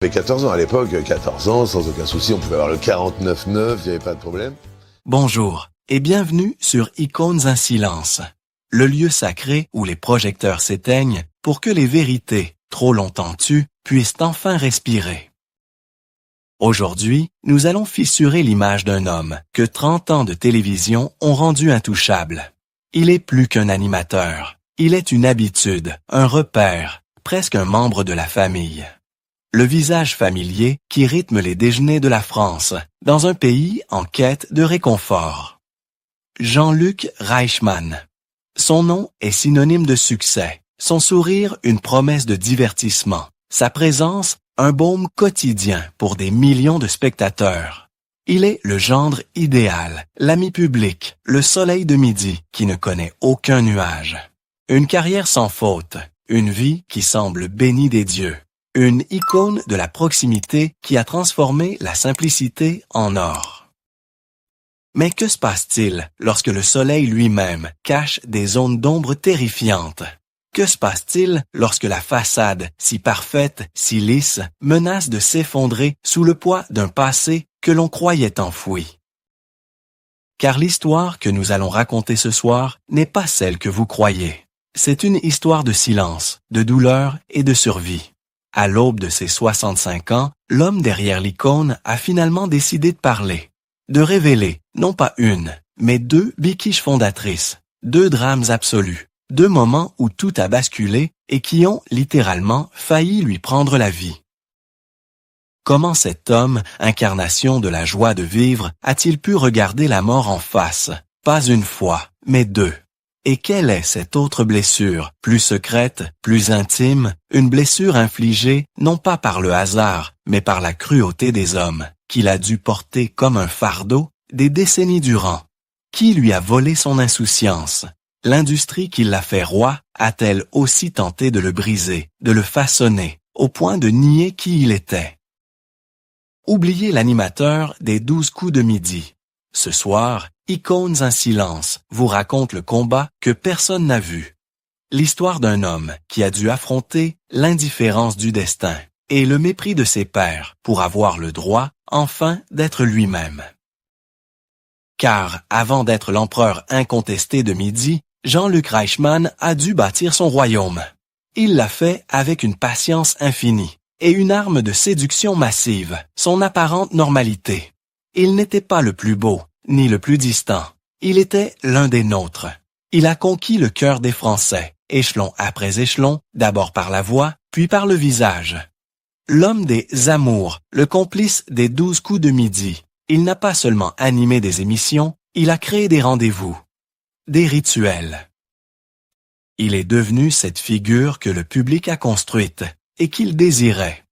J'avais 14 ans à l'époque, 14 ans, sans aucun souci, on pouvait avoir le 49.9, il n'y avait pas de problème. Bonjour et bienvenue sur Icônes en silence, le lieu sacré où les projecteurs s'éteignent pour que les vérités, trop longtemps tues, puissent enfin respirer. Aujourd'hui, nous allons fissurer l'image d'un homme que 30 ans de télévision ont rendu intouchable. Il est plus qu'un animateur, il est une habitude, un repère, presque un membre de la famille. Le visage familier qui rythme les déjeuners de la France, dans un pays en quête de réconfort. Jean-Luc Reichmann. Son nom est synonyme de succès, son sourire une promesse de divertissement, sa présence un baume quotidien pour des millions de spectateurs. Il est le gendre idéal, l'ami public, le soleil de midi qui ne connaît aucun nuage. Une carrière sans faute, une vie qui semble bénie des dieux. Une icône de la proximité qui a transformé la simplicité en or. Mais que se passe-t-il lorsque le soleil lui-même cache des zones d'ombre terrifiantes? Que se passe-t-il lorsque la façade, si parfaite, si lisse, menace de s'effondrer sous le poids d'un passé que l'on croyait enfoui? Car l'histoire que nous allons raconter ce soir n'est pas celle que vous croyez. C'est une histoire de silence, de douleur et de survie. À l'aube de ses 65 ans, l'homme derrière l'icône a finalement décidé de parler, de révéler, non pas une, mais 2 biquiches fondatrices, 2 drames absolus, 2 moments où tout a basculé et qui ont, littéralement, failli lui prendre la vie. Comment cet homme, incarnation de la joie de vivre, a-t-il pu regarder la mort en face, pas une fois, mais 2? Et quelle est cette autre blessure, plus secrète, plus intime, une blessure infligée non pas par le hasard, mais par la cruauté des hommes, qu'il a dû porter comme un fardeau des décennies durant? Qui lui a volé son insouciance? L'industrie qui l'a fait roi a-t-elle aussi tenté de le briser, de le façonner, au point de nier qui il était? Oubliez l'animateur des 12 coups de midi. Ce soir, Icônes en silence vous raconte le combat que personne n'a vu. L'histoire d'un homme qui a dû affronter l'indifférence du destin et le mépris de ses pairs pour avoir le droit, enfin, d'être lui-même. Car, avant d'être l'empereur incontesté de midi, Jean-Luc Reichmann a dû bâtir son royaume. Il l'a fait avec une patience infinie et une arme de séduction massive, son apparente normalité. Il n'était pas le plus beau, ni le plus distant. Il était l'un des nôtres. Il a conquis le cœur des Français, échelon après échelon, d'abord par la voix, puis par le visage. L'homme des amours, le complice des 12 coups de midi. Il n'a pas seulement animé des émissions, il a créé des rendez-vous, des rituels. Il est devenu cette figure que le public a construite et qu'il désirait.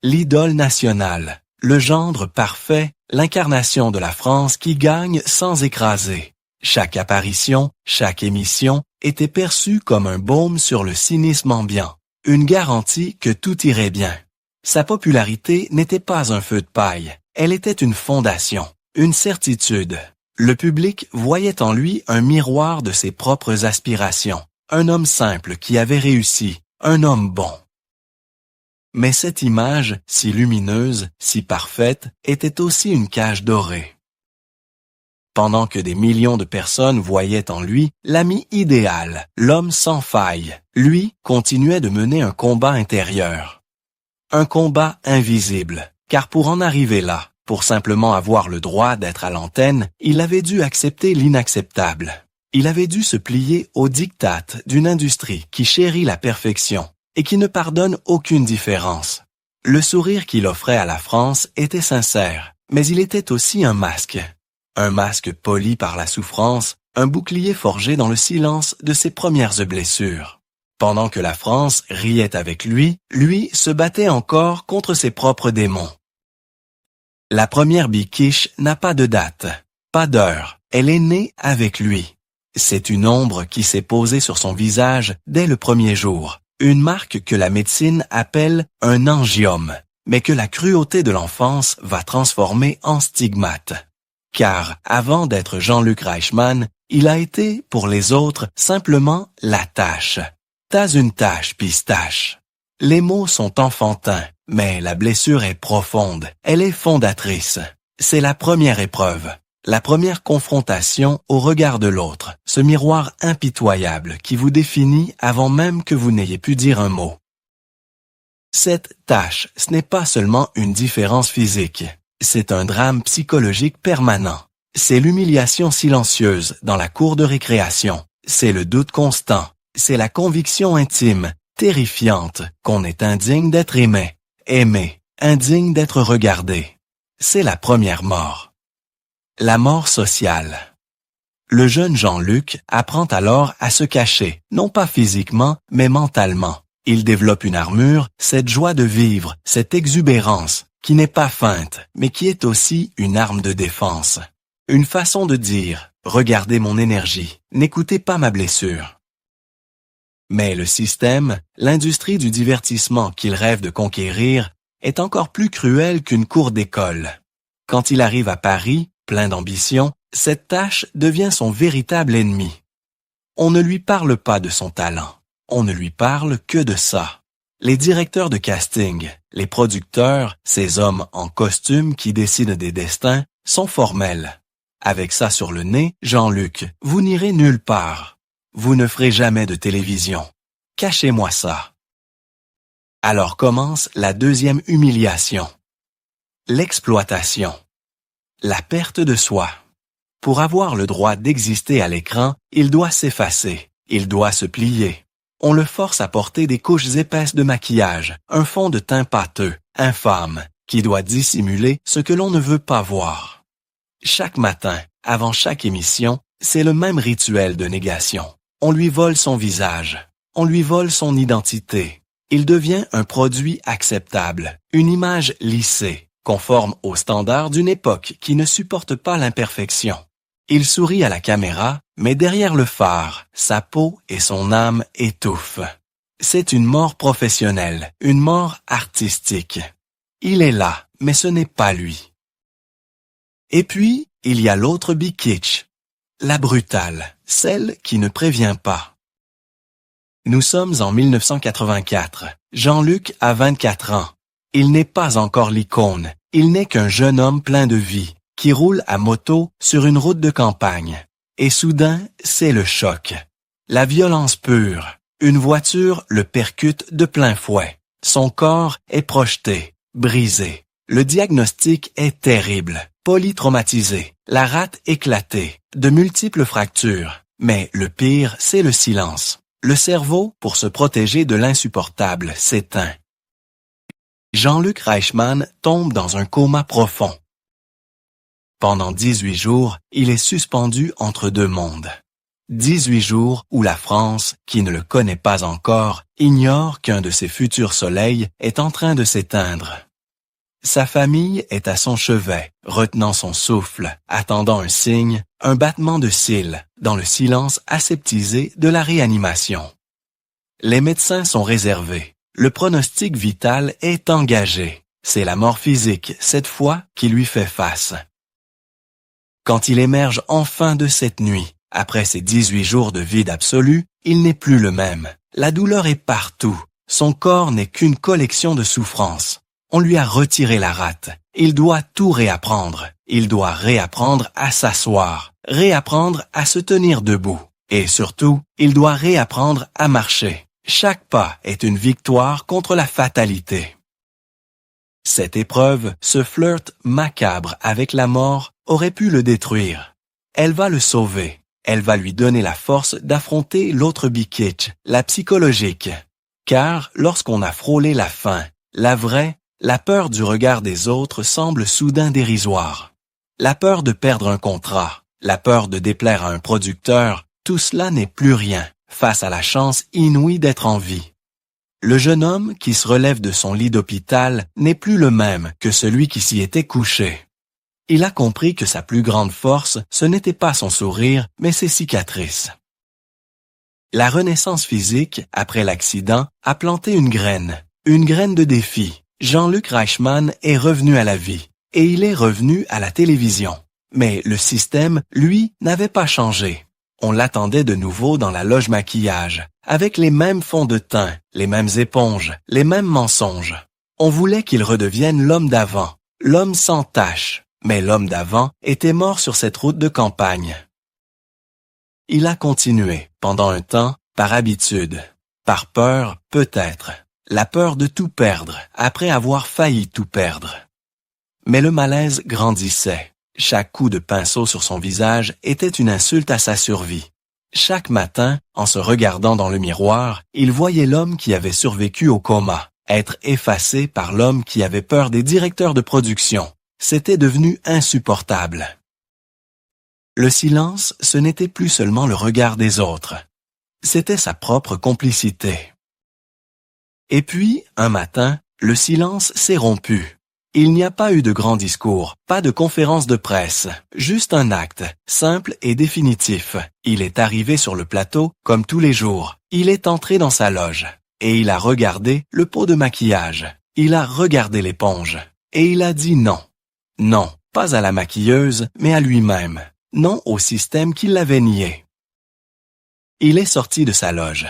L'idole nationale, le gendre parfait, l'incarnation de la France qui gagne sans écraser. Chaque apparition, chaque émission était perçue comme un baume sur le cynisme ambiant, une garantie que tout irait bien. Sa popularité n'était pas un feu de paille, elle était une fondation, une certitude. Le public voyait en lui un miroir de ses propres aspirations, un homme simple qui avait réussi, un homme bon. Mais cette image, si lumineuse, si parfaite, était aussi une cage dorée. Pendant que des millions de personnes voyaient en lui l'ami idéal, l'homme sans faille, lui continuait de mener un combat intérieur. Un combat invisible, car pour en arriver là, pour simplement avoir le droit d'être à l'antenne, il avait dû accepter l'inacceptable. Il avait dû se plier aux diktats d'une industrie qui chérit la perfection et qui ne pardonne aucune différence. Le sourire qu'il offrait à la France était sincère, mais il était aussi un masque poli par la souffrance, un bouclier forgé dans le silence de ses premières blessures. Pendant que la France riait avec lui, lui se battait encore contre ses propres démons. La première biquiche n'a pas de date, pas d'heure, elle est née avec lui. C'est une ombre qui s'est posée sur son visage dès le premier jour. Une marque que la médecine appelle un angiome, mais que la cruauté de l'enfance va transformer en stigmate. Car, avant d'être Jean-Luc Reichmann, il a été, pour les autres, simplement la tâche. T'as une tâche, pistache. Les mots sont enfantins, mais la blessure est profonde, elle est fondatrice. C'est la première épreuve, la première confrontation au regard de l'autre, ce miroir impitoyable qui vous définit avant même que vous n'ayez pu dire un mot. Cette tâche, ce n'est pas seulement une différence physique, c'est un drame psychologique permanent. C'est l'humiliation silencieuse dans la cour de récréation, c'est le doute constant, c'est la conviction intime, terrifiante, qu'on est indigne d'être aimé, indigne d'être regardé. C'est la première mort. La mort sociale. Le jeune Jean-Luc apprend alors à se cacher, non pas physiquement, mais mentalement. Il développe une armure, cette joie de vivre, cette exubérance, qui n'est pas feinte, mais qui est aussi une arme de défense. Une façon de dire, regardez mon énergie, n'écoutez pas ma blessure. Mais le système, l'industrie du divertissement qu'il rêve de conquérir, est encore plus cruel qu'une cour d'école. Quand il arrive à Paris, plein d'ambition, cette tâche devient son véritable ennemi. On ne lui parle pas de son talent, on ne lui parle que de ça. Les directeurs de casting, les producteurs, ces hommes en costume qui décident des destins, sont formels. Avec ça sur le nez, Jean-Luc, vous n'irez nulle part. Vous ne ferez jamais de télévision. Cachez-moi ça. Alors commence la deuxième humiliation. L'exploitation. La perte de soi. Pour avoir le droit d'exister à l'écran, il doit s'effacer, il doit se plier. On le force à porter des couches épaisses de maquillage, un fond de teint pâteux, infâme, qui doit dissimuler ce que l'on ne veut pas voir. Chaque matin, avant chaque émission, c'est le même rituel de négation. On lui vole son visage, on lui vole son identité. Il devient un produit acceptable, une image lissée, conforme aux standards d'une époque qui ne supporte pas l'imperfection. Il sourit à la caméra, mais derrière le phare, sa peau et son âme étouffent. C'est une mort professionnelle, une mort artistique. Il est là, mais ce n'est pas lui. Et puis, il y a l'autre Bikitch, la brutale, celle qui ne prévient pas. Nous sommes en 1984. Jean-Luc a 24 ans. Il n'est pas encore l'icône. Il n'est qu'un jeune homme plein de vie, qui roule à moto sur une route de campagne. Et soudain, c'est le choc. La violence pure. Une voiture le percute de plein fouet. Son corps est projeté, brisé. Le diagnostic est terrible. Polytraumatisé, la rate éclatée, de multiples fractures. Mais le pire, c'est le silence. Le cerveau, pour se protéger de l'insupportable, s'éteint. Jean-Luc Reichmann tombe dans un coma profond. Pendant 18 jours, il est suspendu entre deux mondes. 18 jours où la France, qui ne le connaît pas encore, ignore qu'un de ses futurs soleils est en train de s'éteindre. Sa famille est à son chevet, retenant son souffle, attendant un signe, un battement de cils, dans le silence aseptisé de la réanimation. Les médecins sont réservés. Le pronostic vital est engagé. C'est la mort physique, cette fois, qui lui fait face. Quand il émerge enfin de cette nuit, après ses 18 jours de vide absolu, il n'est plus le même. La douleur est partout. Son corps n'est qu'une collection de souffrances. On lui a retiré la rate. Il doit tout réapprendre. Il doit réapprendre à s'asseoir, réapprendre à se tenir debout. Et surtout, il doit réapprendre à marcher. Chaque pas est une victoire contre la fatalité. Cette épreuve, ce flirt macabre avec la mort, aurait pu le détruire. Elle va le sauver. Elle va lui donner la force d'affronter l'autre Bikitch, la psychologique. Car lorsqu'on a frôlé la fin, la vraie, la peur du regard des autres semble soudain dérisoire. La peur de perdre un contrat, la peur de déplaire à un producteur, tout cela n'est plus rien face à la chance inouïe d'être en vie. Le jeune homme qui se relève de son lit d'hôpital n'est plus le même que celui qui s'y était couché. Il a compris que sa plus grande force, ce n'était pas son sourire, mais ses cicatrices. La renaissance physique, après l'accident, a planté une graine de défi. Jean-Luc Reichmann est revenu à la vie, et il est revenu à la télévision. Mais le système, lui, n'avait pas changé. On l'attendait de nouveau dans la loge maquillage, avec les mêmes fonds de teint, les mêmes éponges, les mêmes mensonges. On voulait qu'il redevienne l'homme d'avant, l'homme sans tache, mais l'homme d'avant était mort sur cette route de campagne. Il a continué, pendant un temps, par habitude, par peur, peut-être, la peur de tout perdre, après avoir failli tout perdre. Mais le malaise grandissait. Chaque coup de pinceau sur son visage était une insulte à sa survie. Chaque matin, en se regardant dans le miroir, il voyait l'homme qui avait survécu au coma, être effacé par l'homme qui avait peur des directeurs de production. C'était devenu insupportable. Le silence, ce n'était plus seulement le regard des autres. C'était sa propre complicité. Et puis, un matin, le silence s'est rompu. Il n'y a pas eu de grand discours, pas de conférence de presse, juste un acte, simple et définitif. Il est arrivé sur le plateau, comme tous les jours. Il est entré dans sa loge, et il a regardé le pot de maquillage. Il a regardé l'éponge, et il a dit non. Non, pas à la maquilleuse, mais à lui-même. Non au système qui l'avait nié. Il est sorti de sa loge.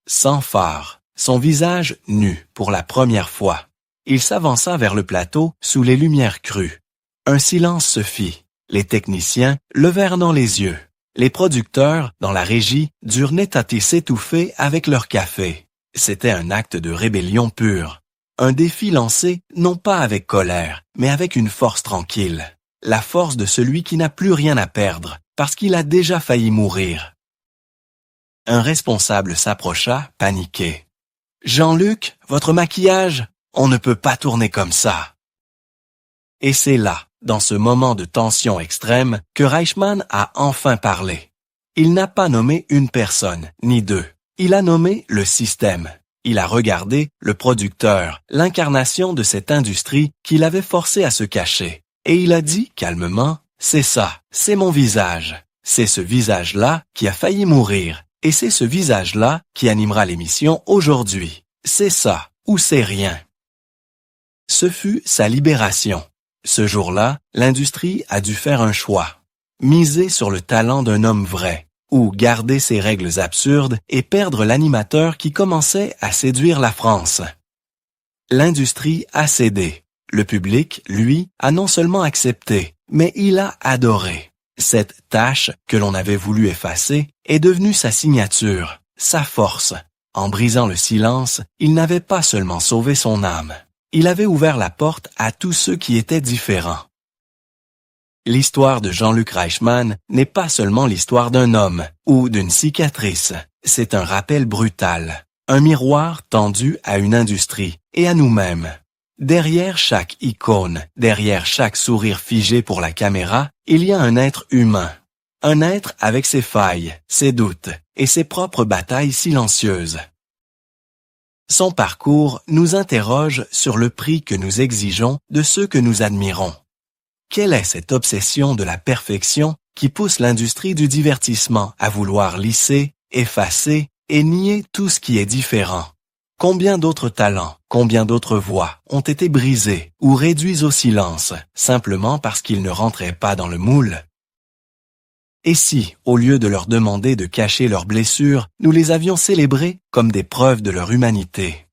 Sans phare, son visage nu pour la première fois. Il s'avança vers le plateau sous les lumières crues. Un silence se fit. Les techniciens levèrent dans les yeux. Les producteurs, dans la régie, durent netâter s'étouffer avec leur café. C'était un acte de rébellion pure. Un défi lancé, non pas avec colère, mais avec une force tranquille. La force de celui qui n'a plus rien à perdre, parce qu'il a déjà failli mourir. Un responsable s'approcha, paniqué. « Jean-Luc, votre maquillage, on ne peut pas tourner comme ça. » Et c'est là, dans ce moment de tension extrême, que Reichmann a enfin parlé. Il n'a pas nommé une personne, ni deux. Il a nommé le système. Il a regardé le producteur, l'incarnation de cette industrie qu'il avait forcé à se cacher. Et il a dit calmement, « C'est ça, c'est mon visage. C'est ce visage-là qui a failli mourir. Et c'est ce visage-là qui animera l'émission aujourd'hui. C'est ça, ou c'est rien. » Ce fut sa libération. Ce jour-là, l'industrie a dû faire un choix. Miser sur le talent d'un homme vrai, ou garder ses règles absurdes et perdre l'animateur qui commençait à séduire la France. L'industrie a cédé. Le public, lui, a non seulement accepté, mais il a adoré. Cette tâche que l'on avait voulu effacer est devenue sa signature, sa force. En brisant le silence, il n'avait pas seulement sauvé son âme. Il avait ouvert la porte à tous ceux qui étaient différents. L'histoire de Jean-Luc Reichmann n'est pas seulement l'histoire d'un homme ou d'une cicatrice. C'est un rappel brutal, un miroir tendu à une industrie et à nous-mêmes. Derrière chaque icône, derrière chaque sourire figé pour la caméra, il y a un être humain. Un être avec ses failles, ses doutes et ses propres batailles silencieuses. Son parcours nous interroge sur le prix que nous exigeons de ceux que nous admirons. Quelle est cette obsession de la perfection qui pousse l'industrie du divertissement à vouloir lisser, effacer et nier tout ce qui est différent? Combien d'autres talents, combien d'autres voix ont été brisés ou réduits au silence, simplement parce qu'ils ne rentraient pas dans le moule? Et si, au lieu de leur demander de cacher leurs blessures, nous les avions célébrés comme des preuves de leur humanité?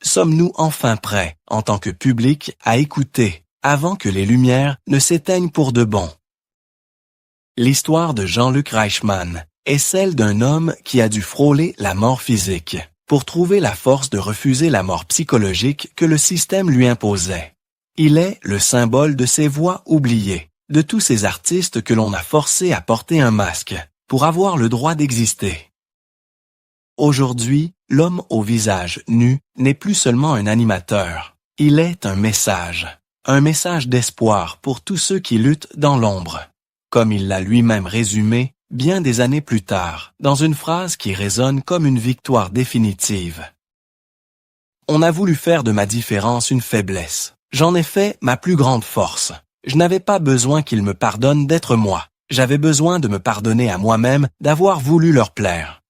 Sommes-nous enfin prêts, en tant que public, à écouter, avant que les lumières ne s'éteignent pour de bon? L'histoire de Jean-Luc Reichmann est celle d'un homme qui a dû frôler la mort physique pour trouver la force de refuser la mort psychologique que le système lui imposait. Il est le symbole de ces voix oubliées, de tous ces artistes que l'on a forcés à porter un masque pour avoir le droit d'exister. Aujourd'hui, l'homme au visage nu n'est plus seulement un animateur, il est un message d'espoir pour tous ceux qui luttent dans l'ombre. Comme il l'a lui-même résumé bien des années plus tard, dans une phrase qui résonne comme une victoire définitive. On a voulu faire de ma différence une faiblesse. J'en ai fait ma plus grande force. Je n'avais pas besoin qu'ils me pardonnent d'être moi. J'avais besoin de me pardonner à moi-même d'avoir voulu leur plaire.